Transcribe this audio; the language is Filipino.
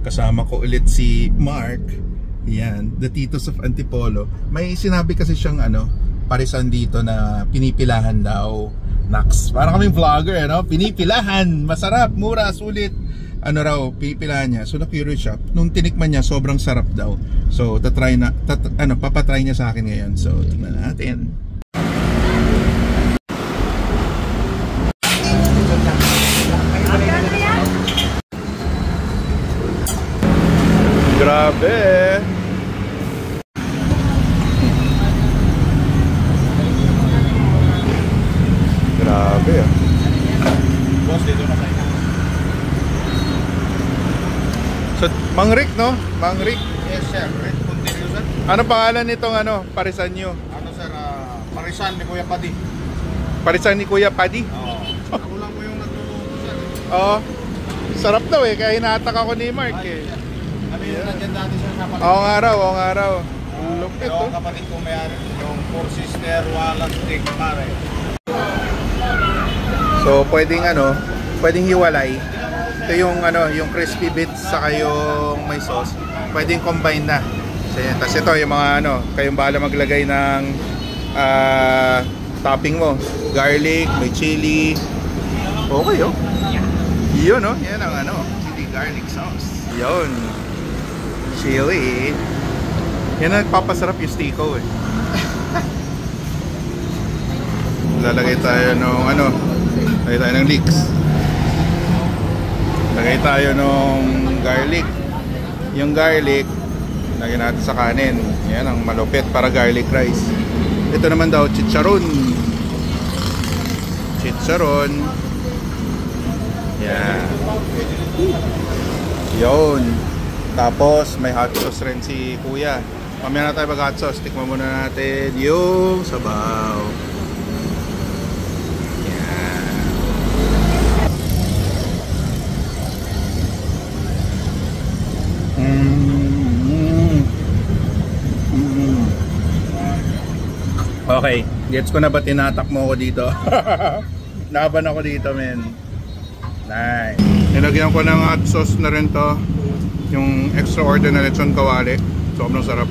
Kasama ko ulit si Mark. Yan, the Titos of Antipolo. May sinabi kasi siyang parisan dito na pinipilahan daw. Naks, parang kaming vlogger, pinipilahan, masarap, mura, sulit. Raw, pinipilahan niya. So na-curious siya. Nung tinikman niya, sobrang sarap daw. So papatry niya sa akin ngayon. So tingnan natin. Grabe. Grabe ah. Boss, dito na tayo. So, Mang Rick, no? Mang Rick. Yes, sir. Red continue, sir. Ano pangalan nitong parisan nyo? Sir? Parisan ni Kuya Padi. Parisan ni Kuya Padi? Oo. Ako lang mo yung nagtuturo, sir. Oo. Sarap daw eh, kaya hinatak ako ni Mark eh. Ano yung nandiyan dati, sir? Oo nga raw. Lupit to. Yung kapatid ko mayari, yung Four Sister Walang Steak Mare. So, pwedeng hiwalay. Ito yung crispy bits saka yung may sauce. Pwedeng combine na. Tapos ito yung mga kayong bahala maglagay ng topping mo. Garlic, may chili. Okay oh. Yun oh, yan ang chili garlic sauce. Yun. Chili. Yan ang nagpapasarap yung stiko eh. Lalagay tayo ng lagay tayo ng leeks. Lagay tayo ng garlic. Yung garlic lagyan natin sa kanin. Yan ang malupit para garlic rice. Ito naman daw chicharon. Yan. Yun. Tapos may hot sauce rin si Kuya. Mamaya na tayo mag hot sauce. Tikman muna natin yung sabaw. Okay, gets ko na ba tinatak mo ako dito? Laban ako dito, men. Nice. Nilagyan ko ng hot sauce na rin to. Yung extraordinary lechon kawali. Sobrang sarap.